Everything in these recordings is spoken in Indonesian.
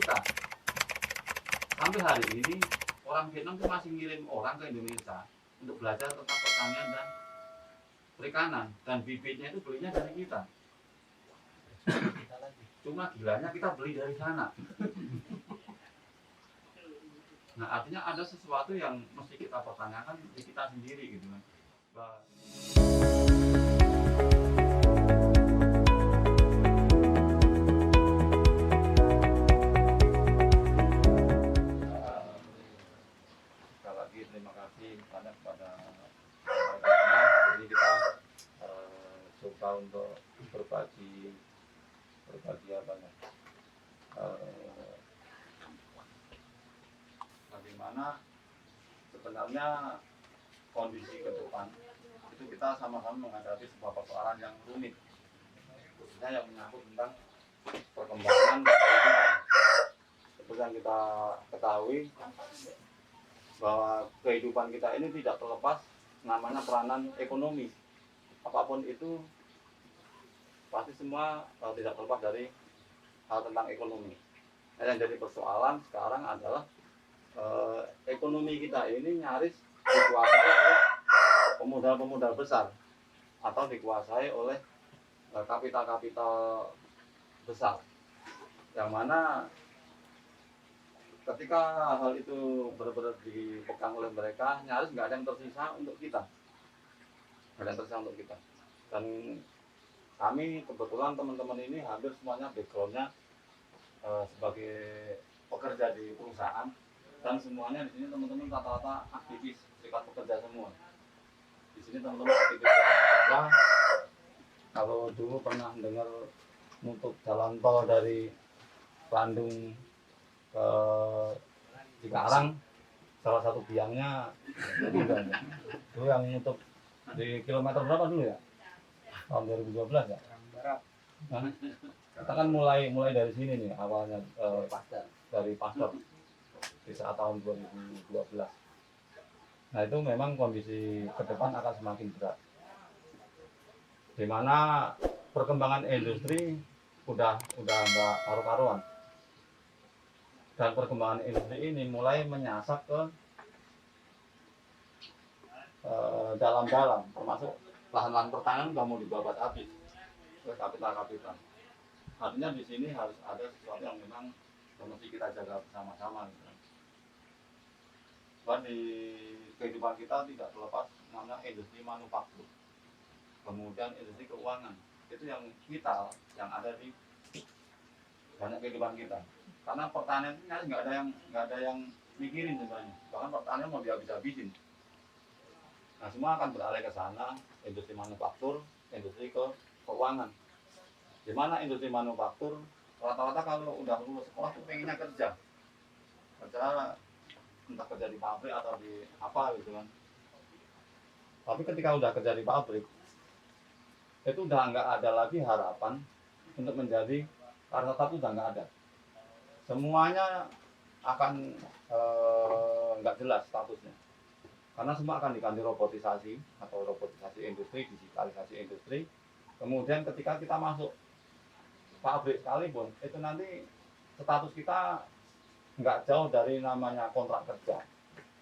kita. Sampai hari ini orang Vietnam itu masih ngirim orang ke Indonesia untuk belajar tentang pertanian dan perikanan, dan bibitnya itu belinya dari kita. Cuma gilanya kita beli dari sana. Nah, artinya ada sesuatu yang mesti kita pertanyakan di kita sendiri gitu kan. Sekali lagi terima kasih banyak kepada ini kita coba untuk berbagi apa ya, bagaimana sebenarnya kondisi ke depan itu kita sama-sama menghadapi sebuah persoalan yang rumit, khususnya yang menyangkut tentang perkembangan kehidupan. Seperti yang kita ketahui bahwa kehidupan kita ini tidak terlepas namanya peranan ekonomi. Apapun itu pasti semua tidak terlepas dari hal tentang ekonomi. Nah, yang jadi persoalan sekarang adalah ekonomi kita ini nyaris dikuasai oleh pemodal-pemodal besar atau dikuasai oleh kapital-kapital besar, yang mana ketika hal itu benar-benar dipegang oleh mereka, nyaris nggak ada yang tersisa untuk kita, dan kami kebetulan teman-teman ini hampir semuanya backgroundnya sebagai pekerja di perusahaan, dan semuanya di sini teman-teman rata-rata aktivis serikat pekerja semua. Di sini teman-teman aktivis serikat pekerja. Kalau dulu pernah dengar nutup jalan tol dari Bandung ke Cikarang, salah satu biangnya itu yang nutup di kilometer berapa dulu ya? Tahun 2012 ya? Nah, kita kan mulai dari sini nih awalnya, dari Pasteur di saat tahun 2012. Nah, itu memang kondisi ke depan akan semakin berat, di mana perkembangan industri udah nggak karu-karuan, dan perkembangan industri ini mulai menyasar ke dalam-dalam, termasuk lahan-lahan pertanian udah mau dibabat habis oleh kapital-kapital. Artinya di sini harus ada sesuatu yang memang mesti kita jaga bersama-sama. Dan di kehidupan kita tidak terlepas namanya industri manufaktur, kemudian industri keuangan, itu yang vital yang ada di banyak kehidupan kita. Karena pertanian itu nggak ada yang mikirin sebenarnya, bahkan pertanian mau dihabis-habisin. Nah, semua akan beralih ke sana, industri manufaktur, industri keuangan. Di mana industri manufaktur rata-rata kalau udah lulus sekolah tuh pengennya kerja entah kerja di pabrik atau di apa gitu kan. Tapi ketika udah kerja di pabrik, itu udah nggak ada lagi harapan untuk menjadi karena tetap, udah nggak ada. Semuanya akan nggak jelas statusnya, karena semua akan diganti robotisasi atau robotisasi industri, digitalisasi industri. Kemudian ketika kita masuk pabrik sekalipun, itu nanti status kita nggak jauh dari namanya kontrak kerja,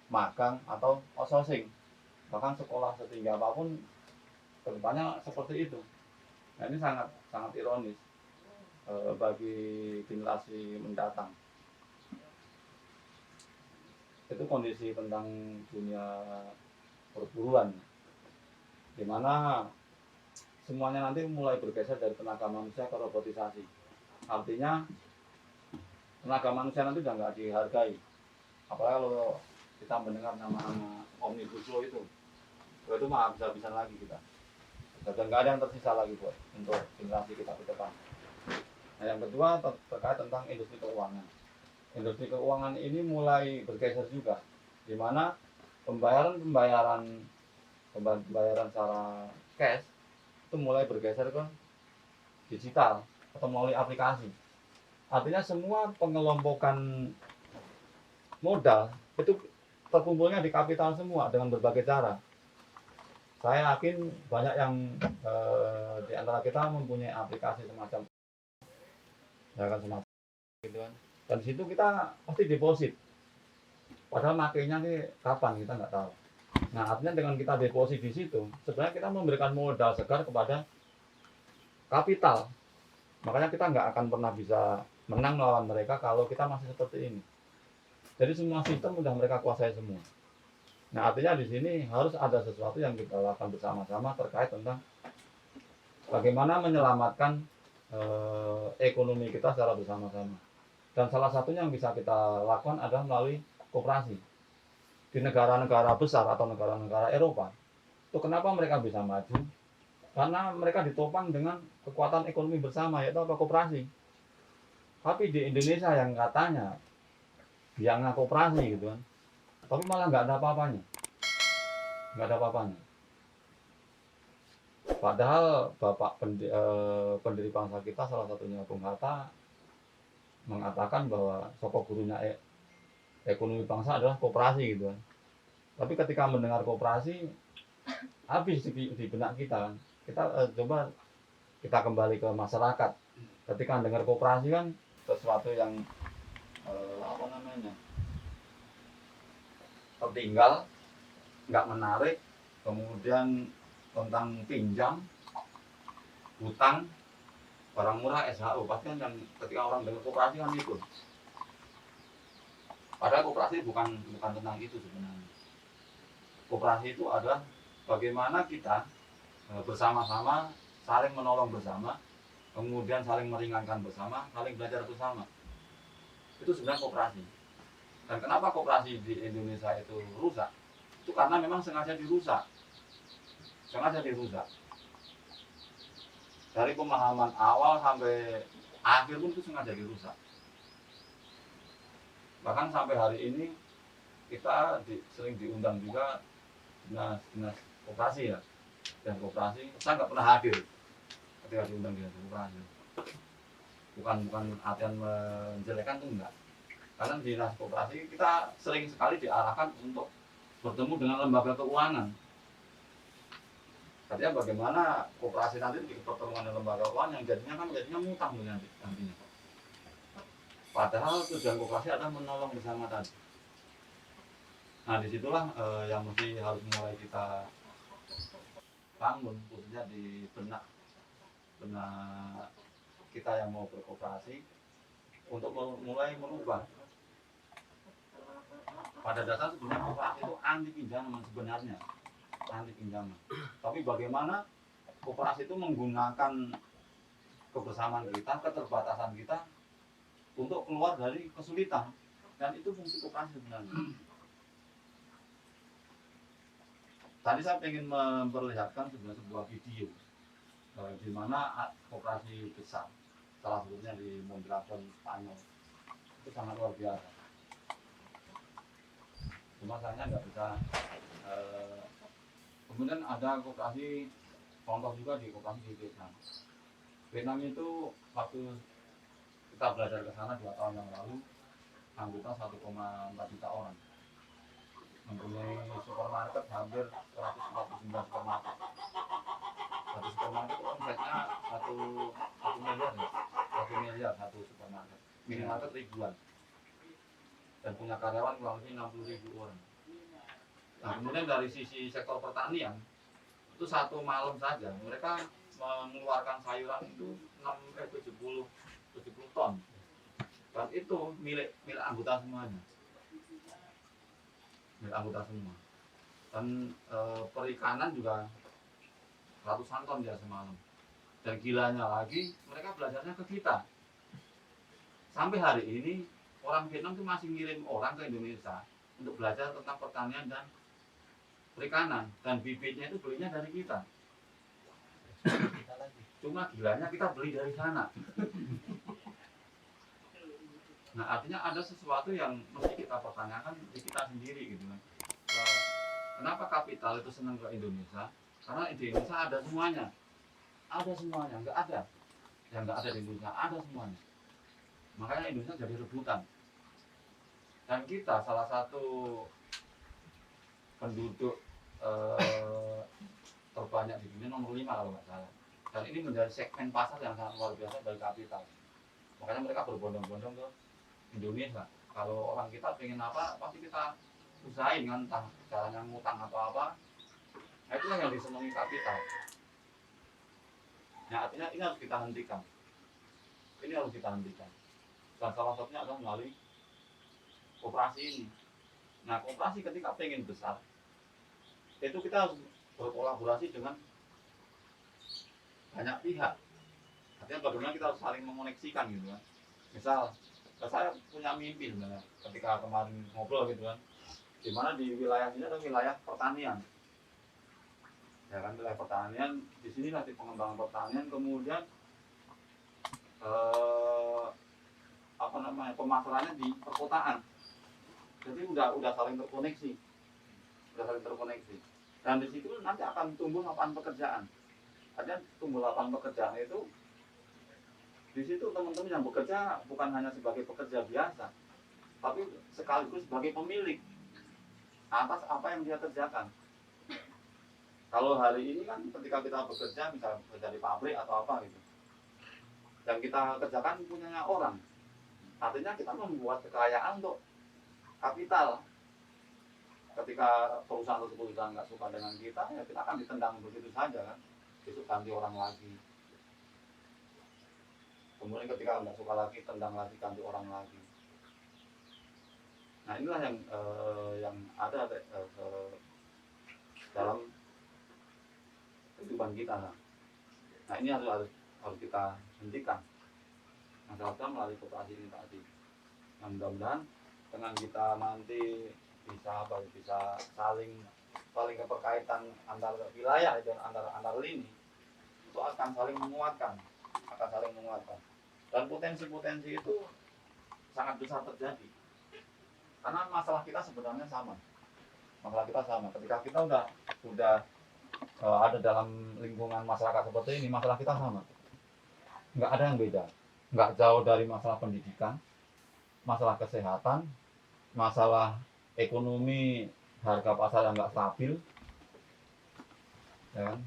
magang atau outsourcing. Bahkan sekolah setinggi apapun kedepannya seperti itu. Nah, ini sangat ironis bagi generasi mendatang. Itu kondisi tentang dunia perburuan, di mana semuanya nanti mulai bergeser dari tenaga manusia ke robotisasi. Artinya tenaga manusia nanti udah nggak dihargai. Apalagi kalau kita mendengar nama Omnibus Law itu mah habis-habisan lagi kita. Dan nggak ada yang tersisa lagi buat untuk generasi kita ke depan. Nah, yang kedua terkait tentang industri keuangan. Industri keuangan ini mulai bergeser juga, di mana pembayaran secara cash itu mulai bergeser ke digital atau melalui aplikasi. Artinya semua pengelompokan modal itu terkumpulnya di kapital semua dengan berbagai cara. Saya yakin banyak yang di antara kita mempunyai aplikasi semacam gitu kan. Dan di situ kita pasti deposit. Padahal makainya nih kapan kita nggak tahu. Nah, artinya dengan kita deposit di situ, sebenarnya kita memberikan modal segar kepada kapital. Makanya kita nggak akan pernah bisa menang melawan mereka kalau kita masih seperti ini. Jadi semua sistem sudah mereka kuasai semua. Nah, artinya di sini harus ada sesuatu yang kita lakukan bersama-sama terkait tentang bagaimana menyelamatkan ekonomi kita secara bersama-sama. Dan salah satunya yang bisa kita lakukan adalah melalui koperasi. Di negara-negara besar atau negara-negara Eropa, itu kenapa mereka bisa maju? Karena mereka ditopang dengan kekuatan ekonomi bersama, yaitu apa? Koperasi. Tapi di Indonesia yang katanya yang koperasi gitu kan, tapi malah nggak ada apa-apanya, nggak ada apa-apanya. Padahal pendiri bangsa kita salah satunya Bung Hatta mengatakan bahwa sokok gurunya ekonomi bangsa adalah koperasi gitu kan. Tapi ketika mendengar koperasi, habis di benak kita kan. Kita coba kita kembali ke masyarakat. Ketika mendengar koperasi kan sesuatu yang apa namanya, tertinggal, nggak menarik, kemudian tentang pinjam, hutang, barang murah, SHO, pasti kan yang ketika orang dengar koperasi kan itu. Padahal koperasi bukan tentang itu sebenarnya. Koperasi itu adalah bagaimana kita bersama-sama saling menolong bersama, kemudian saling meringankan bersama, saling belajar bersama. Itu sebenarnya koperasi. Dan kenapa koperasi di Indonesia itu rusak? Itu karena memang sengaja dirusak. Sengaja dirusak. Dari pemahaman awal sampai akhir pun itu sengaja dirusak. Bahkan sampai hari ini kita sering diundang juga dinas koperasi ya, dan koperasi saya nggak pernah hadir ketika diundang dinas koperasi. Bukan artian menjelekan tuh enggak, karena di dinas koperasi kita sering sekali diarahkan untuk bertemu dengan lembaga keuangan. Artinya bagaimana koperasi nanti di pertemuan dengan lembaga keuangan yang jadinya mutang nantinya. Padahal tujuan koperasi adalah menolong bersama tadi. Nah, disitulah yang mesti harus mulai kita bangun, khususnya di benak kita yang mau berkoperasi, untuk mulai merubah. Pada dasar sebenarnya koperasi itu anti pinjaman sebenarnya, anti pinjaman. Tapi bagaimana koperasi itu menggunakan kebersamaan kita, keterbatasan kita untuk keluar dari kesulitan, dan itu fungsi koperasi sebenarnya. Tadi saya ingin memperlihatkan sebuah video di mana koperasi besar, salah satunya di Mondragon, Spanyol, itu sangat luar biasa. Cuma saya nggak bisa. Kemudian ada koperasi, contoh juga di koperasi di Vietnam. Vietnam itu waktu kita belajar ke sana 2 tahun yang lalu, anggota 1,4 juta orang, mempunyai supermarket hampir 149 supermarket. Satu supermarket itu omsetnya 1 miliar ya, 1 miliar satu supermarket, minimarket ribuan, dan punya karyawan kurang lebih 60.000 orang. Nah, kemudian dari sisi sektor pertanian, itu satu malam saja mereka mengeluarkan sayuran itu 70 ton, dan itu milik anggota semuanya, milik anggota semua. Dan perikanan juga ratusan ton ya semalam. Dan gilanya lagi, mereka belajarnya ke kita. Sampai hari ini orang Vietnam itu masih ngirim orang ke Indonesia untuk belajar tentang pertanian dan perikanan, dan bibitnya itu belinya dari kita. Cuma gilanya kita beli dari sana. Nah, artinya ada sesuatu yang mesti kita pertanyakan di kita sendiri gitu kan. Kenapa kapital itu senang ke Indonesia? Karena di Indonesia ada semuanya. Ada semuanya, nggak ada yang nggak ada di Indonesia, ada semuanya. Makanya Indonesia jadi rebutan. Dan kita salah satu penduduk terbanyak di dunia, nomor 5 kalau nggak salah. Dan ini menjadi segmen pasar yang sangat luar biasa dari kapital. Makanya mereka berbondong-bondong ke Indonesia. Kalau orang kita pengen apa, pasti kita usahain kan, entah caranya ngutang atau apa. Nah, itulah yang disenangi kapital. Nah, artinya ini harus kita hentikan. Ini harus kita hentikan. Dan salah satunya adalah melalui koperasi ini. Nah, koperasi ketika pengen besar, itu kita harus berkolaborasi dengan banyak pihak. Artinya bagaimana kita harus saling mengoneksikan gitu kan. Misal, saya punya mimpi sebenarnya ketika kemarin ngobrol gitu kan, dimana di wilayah ini ada wilayah pertanian, ya kan, wilayah pertanian. Di sini nanti pengembangan pertanian, kemudian apa namanya, pemasarannya di perkotaan. Jadi udah saling terkoneksi, dan di situ nanti akan tumbuh lapangan pekerjaan. Artinya tumbuh lapangan pekerjaan itu, di situ teman-teman yang bekerja bukan hanya sebagai pekerja biasa, tapi sekaligus sebagai pemilik atas apa yang dia kerjakan. Kalau hari ini kan ketika kita bekerja, misalnya bekerja di pabrik atau apa gitu, yang kita kerjakan punyanya orang, artinya kita membuat kekayaan untuk kapital. Ketika perusahaan tersebut sudah nggak suka dengan kita, ya kita akan ditendang begitu saja kan, besok ganti orang lagi. Kemudian ketika nggak suka lagi, tendang lagi, ganti orang lagi. Nah, inilah yang ada dalam kehidupan kita. Nah, ini harus kita hentikan. Nah, salah melalui koperasi ini tadi. Nah, mudah-mudahan dengan kita nanti bisa saling keterkaitan antar wilayah dan antar lini, itu akan saling menguatkan. Dan potensi itu sangat besar terjadi. Karena masalah kita sebenarnya sama. Ketika kita udah ada dalam lingkungan masyarakat seperti ini, masalah kita sama. Nggak ada yang beda. Nggak jauh dari masalah pendidikan, masalah kesehatan, masalah ekonomi, harga pasar yang nggak stabil, ya kan?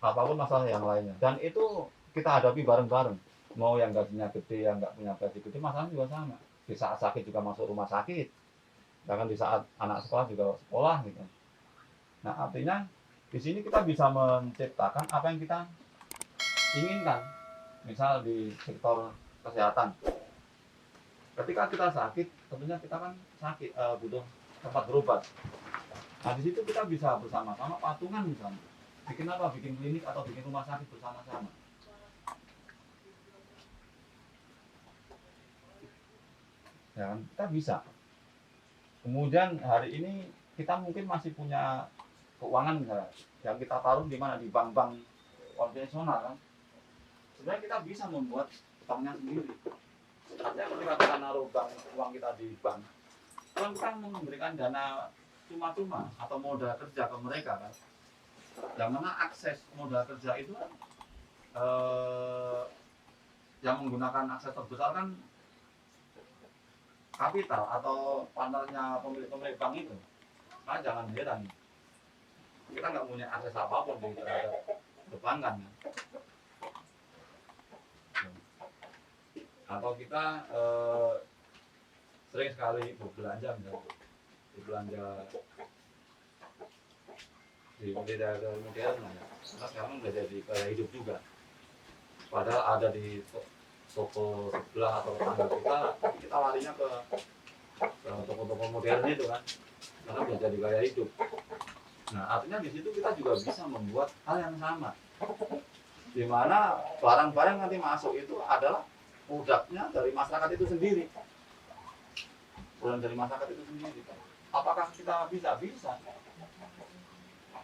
Apapun masalah yang lainnya. Dan itu kita hadapi bareng-bareng. Mau yang gajinya gede, yang nggak punya gaji gede, masalahnya juga sama. Di saat sakit juga masuk rumah sakit, bahkan di saat anak sekolah juga sekolah gitu. Nah, artinya di sini kita bisa menciptakan apa yang kita inginkan. Misal di sektor kesehatan, ketika kita sakit, tentunya kita kan sakit, butuh tempat berobat. Nah, di situ kita bisa bersama-sama patungan misalnya. Bikin klinik atau bikin rumah sakit bersama-sama. Ya kan? Kita bisa. Kemudian hari ini kita mungkin masih punya keuangan misalnya, yang kita taruh di mana, di bank-bank konvensional kan. Sebenarnya kita bisa membuat banknya sendiri. Artinya ketika kita naruh uang kita di bank, kan kita memberikan dana cuma-cuma atau modal kerja ke mereka kan. Yang mana akses modal kerja itu kan yang menggunakan akses terbesar kan kapital atau partnernya pemilik bank itu. Nah, jangan heran, kita nggak punya akses apapun terhadap perbankan. Atau kita sering sekali berbelanja misalnya, di daerah modern ya. Karena sekarang udah jadi gaya hidup juga. Padahal ada di toko sebelah atau tetangga kita larinya ke toko-toko modern itu kan, karena udah jadi gaya hidup. Nah, artinya di situ kita juga bisa membuat hal yang sama, di mana barang-barang nanti masuk itu adalah produknya dari masyarakat itu sendiri. Apakah kita bisa? Bisa.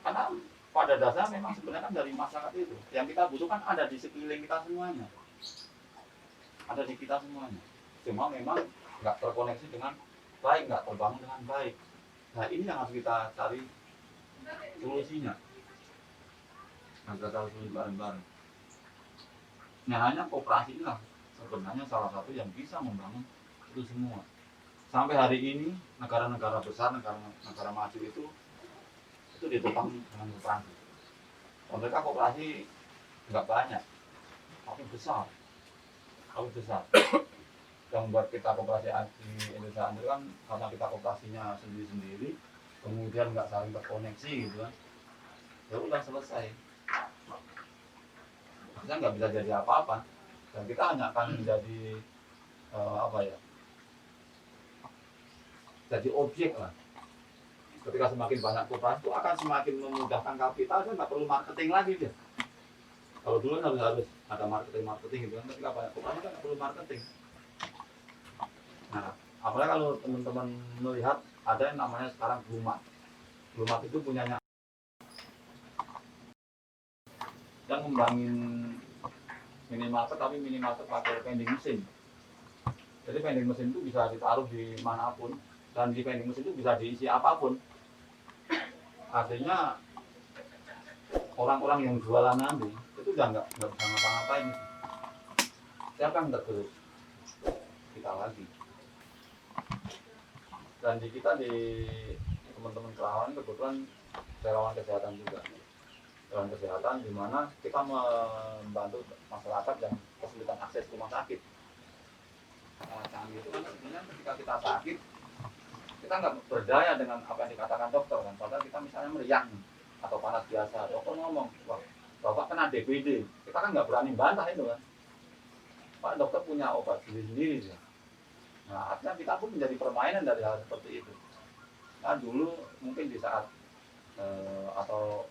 Karena pada dasarnya memang sebenarnya kan dari masyarakat itu. Yang kita butuhkan ada di sekeliling kita semuanya. Ada di kita semuanya. Cuma memang nggak terkoneksi dengan baik, nggak terbangun dengan baik. Nah, ini yang harus kita cari solusinya. Kita harus bareng-bareng. Nah, hanya koperasi inilah sebenarnya salah satu yang bisa membangun itu semua. Sampai hari ini negara-negara besar, negara maju itu ditopang dengan koperasi. Mereka koperasi nggak banyak, tapi besar. yang membuat kita koperasi di Indonesia Andil kan karena kita koperasinya sendiri-sendiri, kemudian nggak saling terkoneksi gitu kan, ya udah selesai. Kita nggak bisa jadi apa-apa dan kita hanya akan menjadi apa ya, jadi objek lah. Ketika semakin banyak koperasi itu akan semakin memudahkan kapital, kan nggak perlu marketing lagi dia. Kalau dulu harus ada marketing gitu kan, ketika banyak koperasi kan nggak perlu marketing. Nah, apalagi kalau teman-teman melihat ada yang namanya sekarang Blumat. Blumat itu punyanya yang ngembangin minimarket, tapi minimarket pakai vending mesin. Jadi vending mesin itu bisa ditaruh di manapun dan di vending mesin itu bisa diisi apapun. Artinya orang-orang yang jualan nanti itu udah nggak bisa ngapa-ngapain. Siapa yang tergerus? Kita lagi. Dan di kita di teman-teman kerawan kebetulan relawan kesehatan juga. Relawan kesehatan di mana kita membantu masyarakat yang kesulitan akses rumah sakit. Canggih itu kan sebenarnya ketika kita sakit kita nggak berdaya dengan apa yang dikatakan dokter kan. Padahal kita misalnya meriang atau panas biasa, dokter ngomong, wah bapak kena DBD, kita kan nggak berani bantah itu kan. Pak dokter punya obat sendiri-sendiri ya. Nah artinya kita pun menjadi permainan dari hal seperti itu. Nah dulu mungkin di saat atau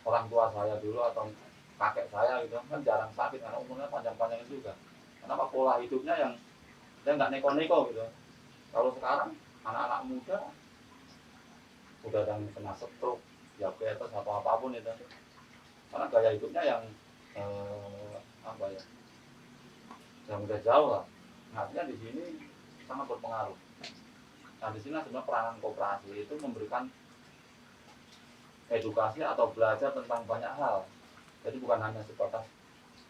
orang tua saya dulu atau kakek saya gitu kan jarang sakit karena umurnya panjang-panjang juga. Kenapa pola hidupnya yang dia nggak neko-neko gitu. Kalau sekarang anak-anak muda udah ada yang kena stroke, diabetes atau apapun itu, karena gaya hidupnya yang apa ya, yang udah jauh lah. Artinya di sini sangat berpengaruh. Nah di sini sebenarnya peranan koperasi itu memberikan edukasi atau belajar tentang banyak hal. Jadi bukan hanya sebatas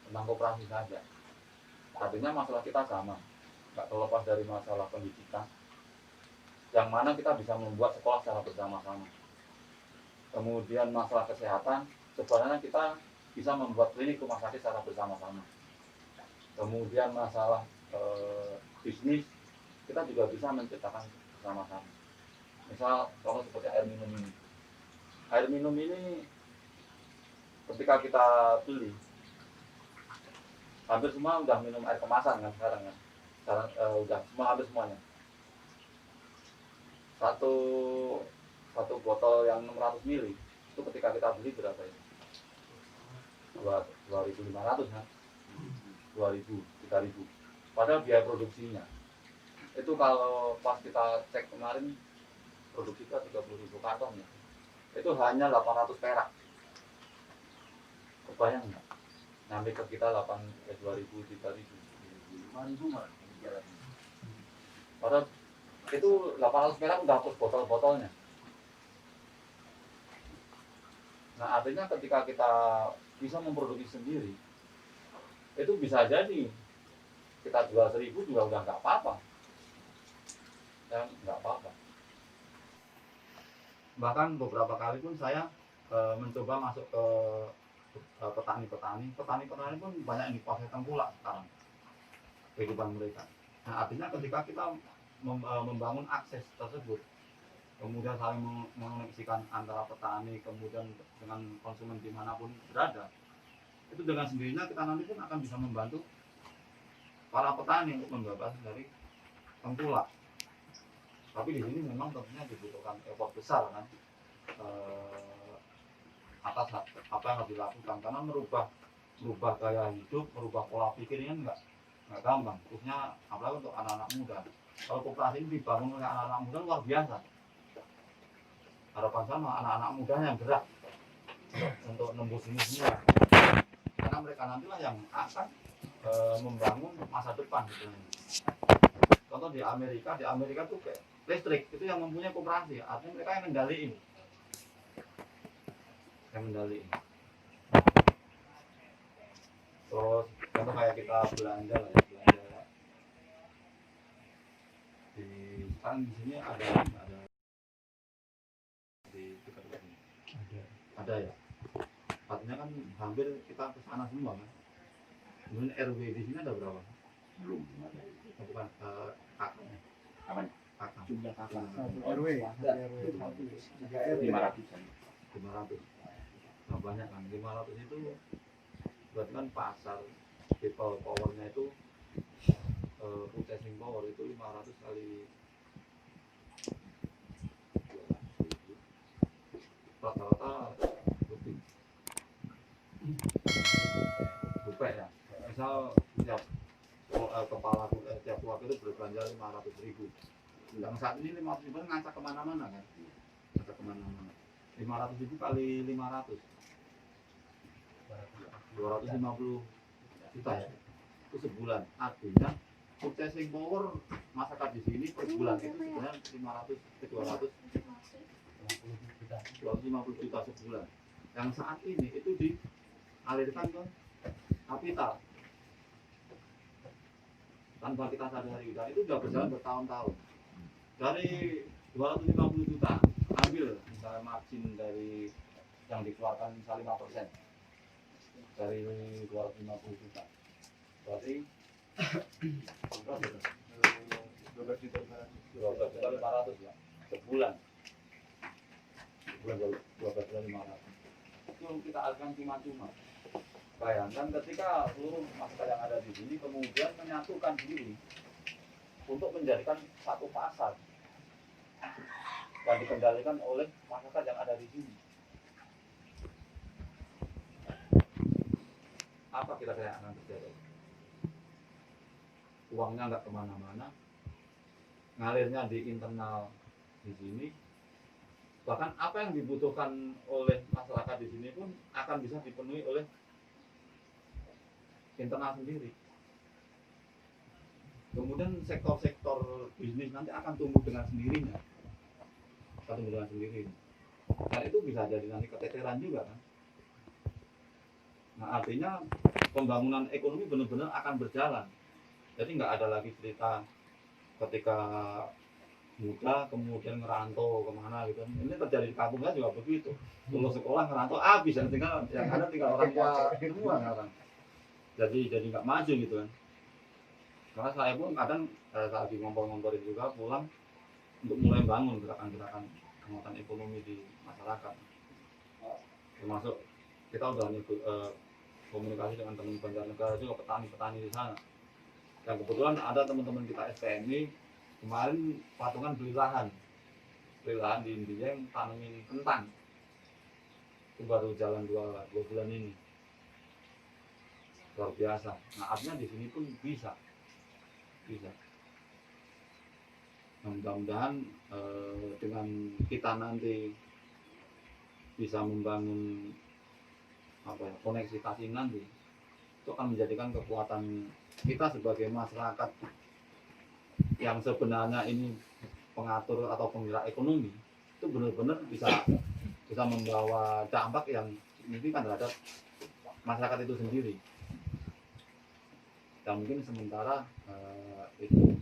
tentang koperasi saja. Artinya masalah kita sama, nggak terlepas dari masalah pendidikan, yang mana kita bisa membuat sekolah secara bersama-sama. Kemudian masalah kesehatan, sebenarnya kita bisa membuat klinik rumah sakit secara bersama-sama. Kemudian masalah bisnis, kita juga bisa menciptakan bersama-sama. Misal contoh seperti air minum ini. Air minum ini ketika kita beli, hampir semua udah minum air kemasan kan sekarang kan. Sekarang udah semua, hampir semuanya. Satu botol yang 600 ml itu ketika kita beli berapa ya? 2.500 kan? 2.000, 3.000. Padahal biaya produksinya itu kalau pas kita cek kemarin produksi kita 30.000 karton ya. Itu hanya 800 perak. Kebayang nggak? Sampai ke kita 2.000, 3.000, 5.000 malah. Padahal itu 800 perak udah hapus botol-botolnya. Nah artinya ketika kita bisa memproduksi sendiri, itu bisa jadi kita jual 1.000 juga udah nggak apa-apa. Ya nggak apa-apa. Bahkan beberapa kali pun saya mencoba masuk ke petani-petani pun banyak yang dipakai tengkulak sekarang kehidupan mereka. Nah artinya ketika kita membangun akses tersebut, kemudian saling mengoneksikan antara petani kemudian dengan konsumen dimanapun berada, itu dengan sendirinya kita nanti pun akan bisa membantu para petani untuk membebas dari tengkulak. Tapi di sini memang tentunya dibutuhkan effort besar kan, atas apa yang harus dilakukan, karena merubah gaya hidup, merubah pola pikir ini nggak gampang, khususnya apalagi untuk anak-anak muda. Kalau koperasi ini dibangun oleh anak-anak muda luar biasa. Harapan sama anak-anak muda yang gerak untuk nembus ini semua, karena mereka nantilah yang akan membangun masa depan gitu. Contoh di Amerika tuh kayak listrik itu yang mempunyai koperasi, artinya mereka yang mengendaliin. Terus contoh kayak kita belanja lah ya, belanja di sekarang di sini ada di dekat sini ada ya, artinya kan hampir kita ke sana semua kan. Kemudian RW di sini ada berapa? Belum ada. bukan kakak Apa? kakak Jumlah kakak. RW. 500-an. 500. Nah banyak kan 500 itu berarti kan pasar people powernya itu purchasing power itu 500 kali 200.000 rata-rata lebih rupiah ya. Misal tiap kepala tiap keluarga itu berbelanja 500.000. Yang saat ini 500.000 ngacak kemana-mana kan, ngacak kemana-mana. 500.000 kali 500, 250 juta ya. Itu sebulan. Artinya purchasing power masyarakat di sini per bulan itu sebenarnya 500 ke 250 juta sebulan. Yang saat ini itu dialirkan ke kapital tanpa kita sadari. Dan itu sudah berjalan bertahun-tahun. Dari 250 juta ambil misalnya margin dari yang dikeluarkan misalnya 5% dari 250 juta, berarti 12 juta 500 ya sebulan, 12.500 itu kita alihkan cuma-cuma. Bayangkan ketika seluruh masyarakat yang ada di sini kemudian menyatukan diri untuk menjadikan satu pasar yang dikendalikan oleh masyarakat yang ada di sini. Apa kira-kira yang akan terjadi? Uangnya nggak kemana-mana, ngalirnya di internal di sini. Bahkan apa yang dibutuhkan oleh masyarakat di sini pun akan bisa dipenuhi oleh internal sendiri. Kemudian sektor-sektor bisnis nanti akan tumbuh dengan sendirinya, dan itu bisa jadi nanti keteteran juga kan. Nah artinya pembangunan ekonomi benar-benar akan berjalan. Jadi nggak ada lagi cerita ketika muda kemudian ngerantau kemana gitu. Ini terjadi di kampungnya juga begitu. Lulus sekolah ngerantau habis, dan tinggal yang ada tinggal orang tua semua orang. Jadi nggak maju gitu kan. Karena saya pun kadang saat lagi ngompor-ngomporin juga pulang untuk mulai bangun gerakan-gerakan penguatan ekonomi di masyarakat. Termasuk kita udah komunikasi dengan teman Banjarnegara juga, petani-petani di sana. Dan kebetulan ada teman-teman kita STMI kemarin patungan beli lahan di Indieng tanemin kentang. Itu baru jalan 2 bulan ini. Luar biasa. Nah artinya di sini pun bisa. Nah, mudah-mudahan dengan kita nanti bisa membangun koneksitas ini nanti, itu akan menjadikan kekuatan kita sebagai masyarakat yang sebenarnya ini pengatur atau penggerak ekonomi, itu benar-benar bisa membawa dampak yang signifikan terhadap masyarakat itu sendiri. Dan mungkin sementara itu